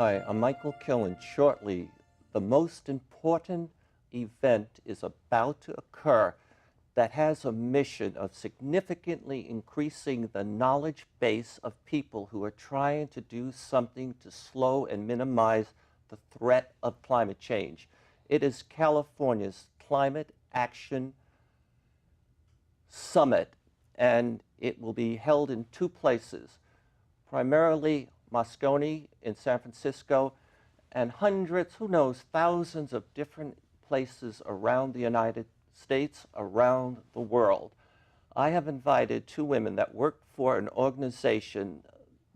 Hi, I'm Michael Killen. Shortly, the most important event is about to occur that has a mission of significantly increasing the knowledge base of people who are trying to do something to slow and minimize the threat of climate change. It is California's Climate Action Summit, and it will be held in two places, primarily Moscone in San Francisco, and hundreds, who knows, thousands of different places around the United States, around the world. I have invited two women that work for an organization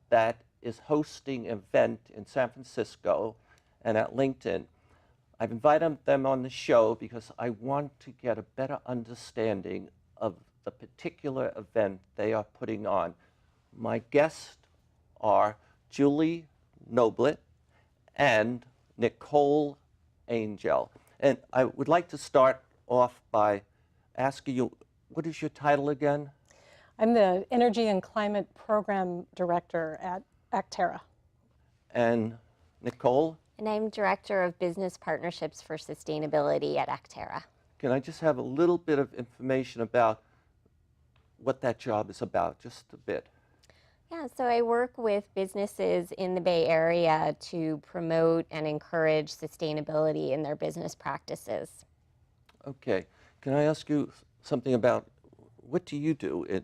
that is hosting an event in San Francisco and at LinkedIn. I've invited them on the show because I want to get a better understanding of the particular event they are putting on. My guests are Julie Noblet and Nicole Angel. And I would like to start off by asking you, what is your title again? I'm the Energy and Climate Program Director at Acterra. And Nicole? And I'm Director of Business Partnerships for Sustainability at Acterra. Can I just have a little bit of information about what that job is about, just a bit? Yeah, so I work with businesses in the Bay Area to promote and encourage sustainability in their business practices. Okay. Can I ask you something about what do you do?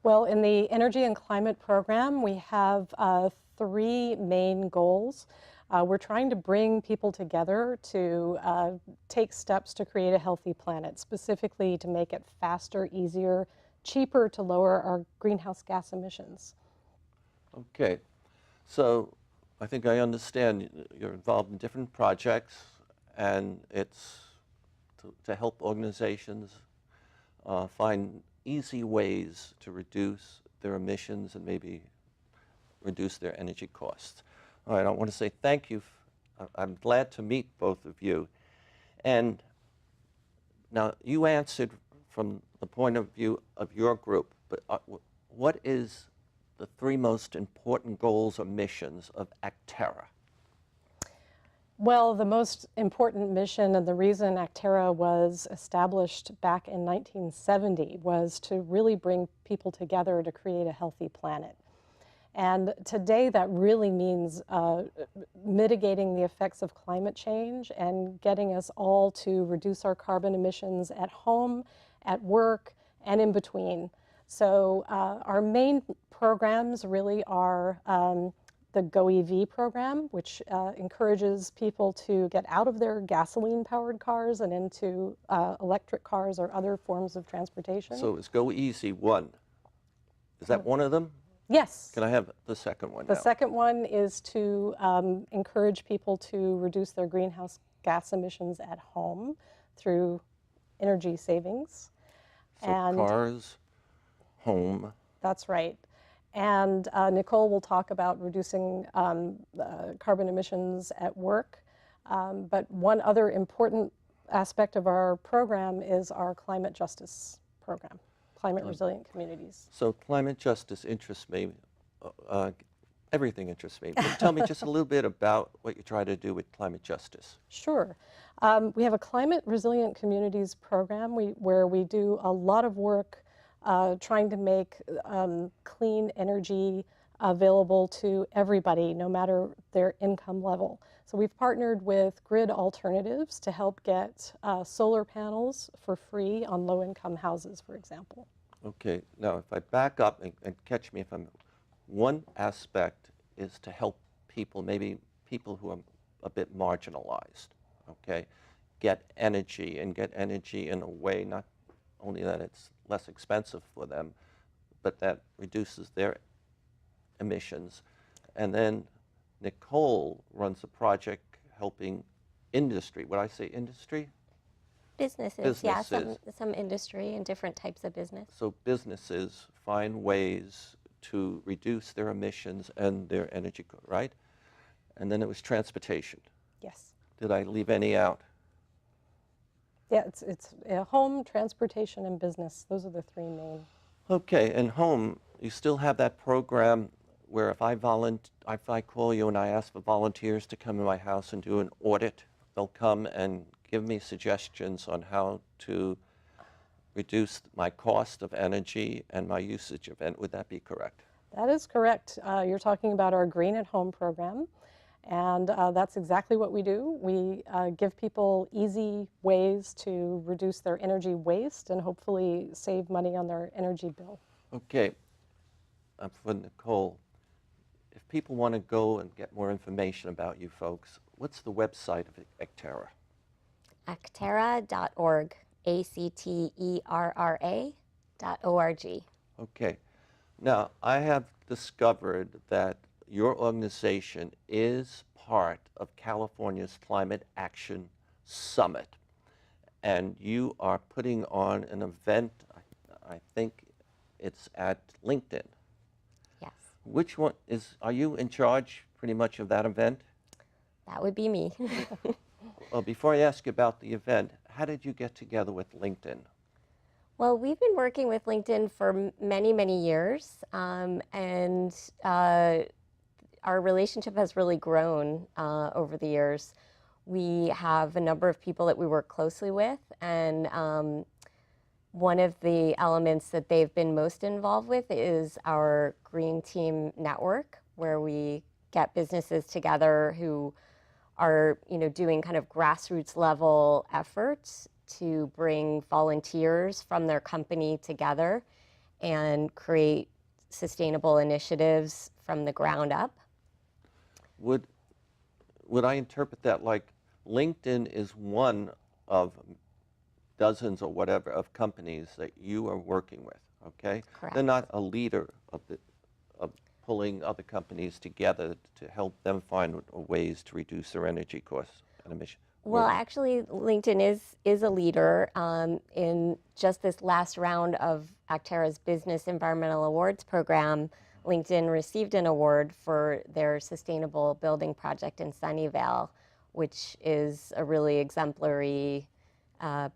Well, in the Energy and Climate Program, we have three main goals. We're trying to bring people together to take steps to create a healthy planet, specifically to make it faster, easier, cheaper to lower our greenhouse gas emissions. Okay. So I think I understand you're involved in different projects, and it's to help organizations find easy ways to reduce their emissions and maybe reduce their energy costs. All right, I want to say thank you. I'm glad to meet both of you. And now you answered from the point of view of your group, but what is the three most important goals or missions of Acterra? Well, the most important mission and the reason Acterra was established back in 1970 was to really bring people together to create a healthy planet. And today that really means mitigating the effects of climate change and getting us all to reduce our carbon emissions at home, at work, and in between. So our main programs really are the Go EV program, which encourages people to get out of their gasoline-powered cars and into electric cars or other forms of transportation. So it's Go Easy 1. Is that one of them? Yes. Can I have the second one The now? second one is to encourage people to reduce their greenhouse gas emissions at home through energy savings. So cars, home. That's right. And Nicole will talk about reducing carbon emissions at work. But one other important aspect of our program is our climate justice program, climate resilient communities. So climate justice interests me. Everything interests me. But tell me just a little bit about what you try to do with climate justice. Sure. We have a climate resilient communities program where we do a lot of work trying to make clean energy available to everybody, no matter their income level. So we've partnered with Grid Alternatives to help get solar panels for free on low-income houses, for example. Okay, now if I back up and catch me if I'm, one aspect is to help people, maybe people who are a bit marginalized, okay, get energy in a way not only that it's less expensive for them, but that reduces their emissions. And then Nicole runs a project helping industry. Would I say industry? Businesses, yeah, some industry and different types of business. So businesses find ways to reduce their emissions and their energy, right? And then it was transportation. Yes. Did I leave any out? Yeah, it's home, transportation, and business. Those are the three main. Okay, and home, you still have that program where if I call you and I ask for volunteers to come to my house and do an audit, they'll come and give me suggestions on how to reduce my cost of energy and my usage of it. Would that be correct? That is correct. You're talking about our Green at Home program, and that's exactly what we do. We give people easy ways to reduce their energy waste and hopefully save money on their energy bill. Okay, for Nicole, if people want to go and get more information about you folks, what's the website of Acterra? Acterra.org, Acterra.org. Okay. Now, I have discovered that your organization is part of California's Climate Action Summit, and you are putting on an event, I think it's at LinkedIn. Yes, Which one are you in charge pretty much of that event? that would be me. Well, before I ask you about the event, how did you get together with LinkedIn? Well, we've been working with LinkedIn for many, many years, and our relationship has really grown over the years. We have a number of people that we work closely with, and one of the elements that they've been most involved with is our Green Team Network, where we get businesses together who are, doing kind of grassroots level efforts to bring volunteers from their company together and create sustainable initiatives from the ground up. Would I interpret that like LinkedIn is one of dozens or whatever of companies that you are working with, okay? Correct. They're not a leader of pulling other companies together to help them find ways to reduce their energy costs and emissions. Well, actually, LinkedIn is a leader. In just this last round of Acterra's Business Environmental Awards program, LinkedIn received an award for their sustainable building project in Sunnyvale, which is a really exemplary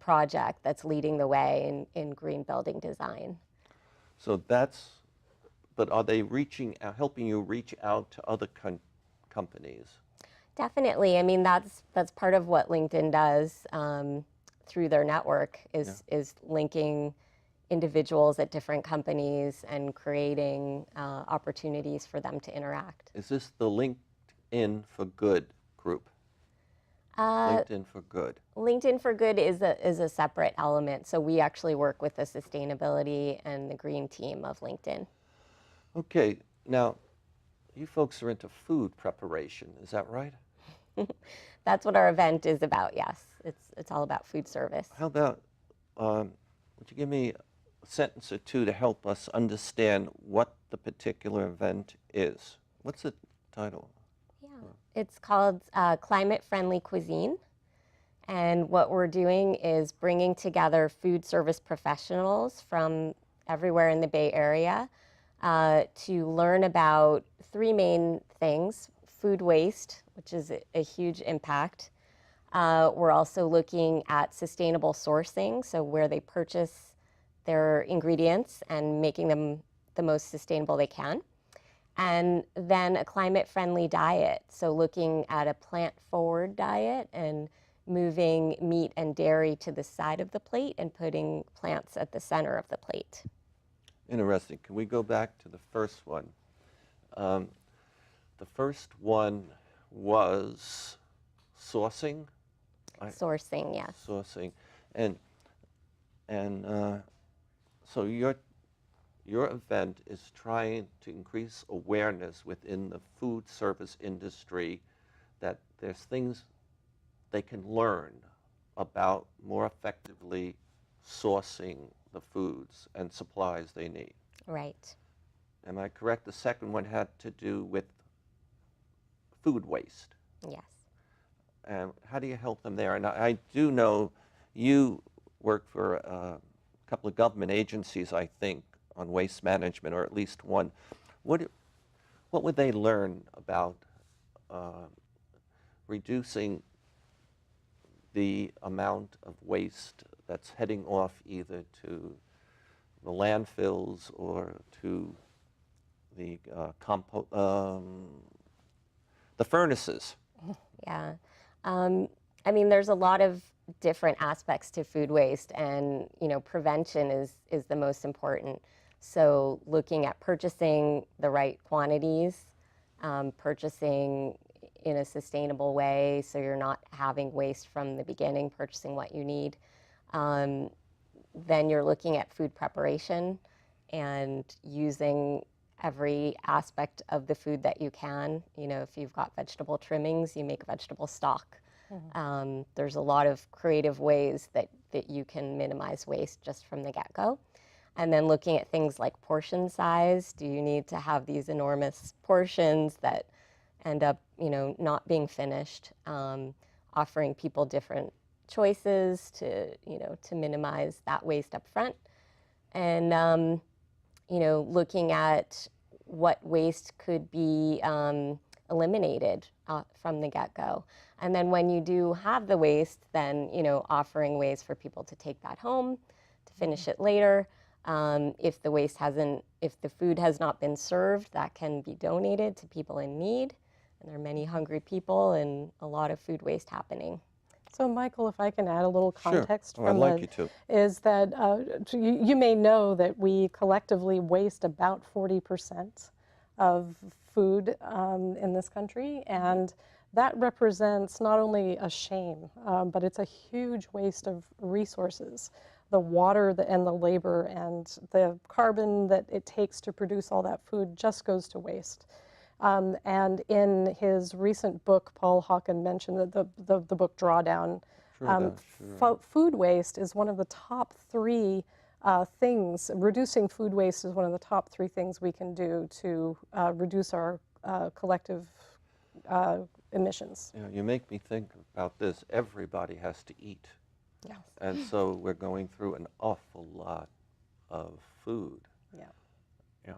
project that's leading the way in green building design. So but are they helping you reach out to other companies? Definitely. I mean, that's part of what LinkedIn does through their network is linking individuals at different companies and creating opportunities for them to interact. Is this the LinkedIn for Good group? LinkedIn for Good. LinkedIn for Good is a separate element. So we actually work with the sustainability and the green team of LinkedIn. Okay, now you folks are into food preparation, is that right? That's what our event is about, yes. It's all about food service. How about, would you give me a sentence or two to help us understand what the particular event is? What's the title? Yeah, it's called Climate Friendly Cuisine. And what we're doing is bringing together food service professionals from everywhere in the Bay Area to learn about three main things: food waste, which is a huge impact. We're also looking at sustainable sourcing, so where they purchase their ingredients and making them the most sustainable they can. And then a climate-friendly diet, so looking at a plant-forward diet and moving meat and dairy to the side of the plate and putting plants at the center of the plate. Interesting. Can we go back to the first one? The first one was sourcing. Sourcing, yes. Sourcing, and so your event is trying to increase awareness within the food service industry that there's things they can learn about more effectively sourcing the foods and supplies they need. Right. Am I correct? The second one had to do with food waste. Yes. And how do you help them there? And I do know you work for a couple of government agencies, I think, on waste management, or at least one. What would they learn about reducing the amount of waste that's heading off either to the landfills or to the furnaces. Yeah. I mean, there's a lot of different aspects to food waste, and prevention is the most important. So looking at purchasing the right quantities, purchasing in a sustainable way, so you're not having waste from the beginning, purchasing what you need. Then you're looking at food preparation and using every aspect of the food that you can. If you've got vegetable trimmings, you make vegetable stock. There's a lot of creative ways that you can minimize waste just from the get-go. And then looking at things like portion size. Do you need to have these enormous portions that end up, not being finished? Offering people different choices to minimize that waste up front. And, looking at what waste could be eliminated from the get-go. And then when you do have the waste, then, offering ways for people to take that home, to finish it later. If the food has not been served, that can be donated to people in need. And there are many hungry people and a lot of food waste happening. So, Michael, if I can add a little context Sure. I'd like you to. Is that you may know that we collectively waste about 40% of food in this country, and that represents not only a shame, but it's a huge waste of resources. The water and the labor and the carbon that it takes to produce all that food just goes to waste. And in his recent book, Paul Hawken mentioned that the book Drawdown. Food waste is one of the top three things. Reducing food waste is one of the top three things we can do to reduce our collective emissions. You make me think about this. Everybody has to eat. Yes. And so we're going through an awful lot of food. Yeah. Yeah.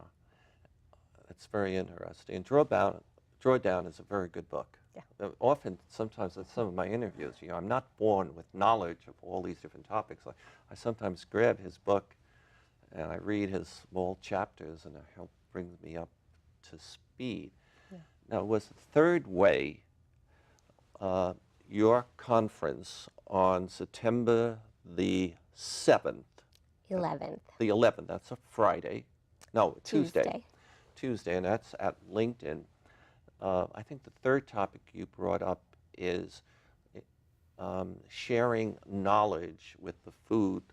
It's very interesting. Drawdown is a very good book. Yeah. Often, sometimes in some of my interviews, I'm not born with knowledge of all these different topics. I sometimes grab his book and I read his small chapters, and it helps bring me up to speed. Yeah. Now, was the third way your conference on September the 7th? 11th. The 11th, that's a Friday. No, Tuesday. Tuesday, and that's at LinkedIn. I think the third topic you brought up is sharing knowledge with the food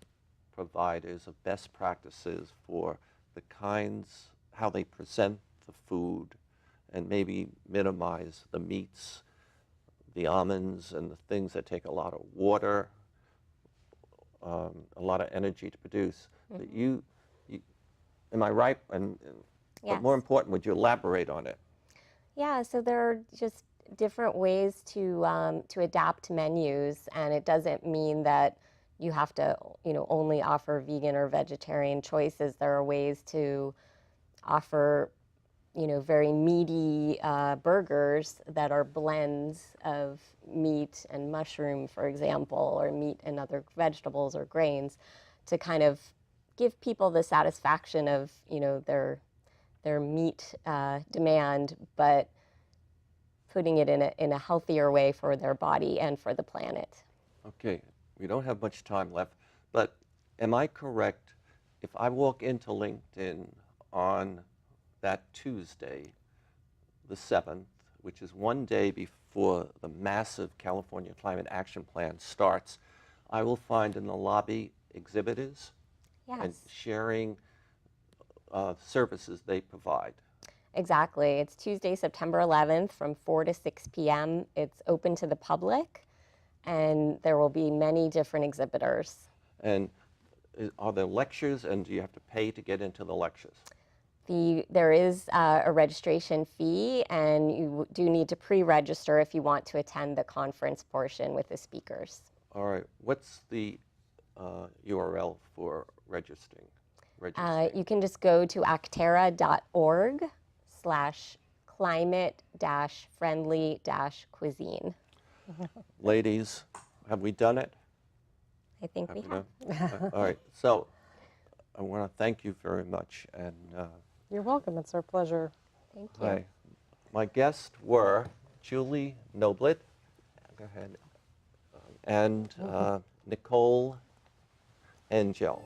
providers of best practices for the kinds, how they present the food, and maybe minimize the meats, the almonds, and the things that take a lot of water, a lot of energy to produce. Mm-hmm. But you, am I right? And yes. But more important, would you elaborate on it? Yeah, so there are just different ways to adapt menus, and it doesn't mean that you have to only offer vegan or vegetarian choices. There are ways to offer very meaty burgers that are blends of meat and mushroom, for example, or meat and other vegetables or grains, to kind of give people the satisfaction of their meat demand, but putting it in a healthier way for their body and for the planet. Okay, we don't have much time left, but am I correct if I walk into LinkedIn on that Tuesday, the 7th, which is one day before the massive California Climate Action Plan starts, I will find in the lobby exhibitors? Yes. And sharing services they provide. Exactly. It's Tuesday, September 11th from 4 to 6 p.m. It's open to the public, and there will be many different exhibitors. And are there lectures, and do you have to pay to get into the lectures? There is a registration fee, and you do need to pre-register if you want to attend the conference portion with the speakers. All right. What's the URL for registering? You can just go to acterra.org/climate-friendly-cuisine. Ladies, have we done it? I think we have. All right. So I want to thank you very much. And You're welcome. It's our pleasure. Thank you. Hi. My guests were Julie Noblet, go ahead, and Nicole Angel.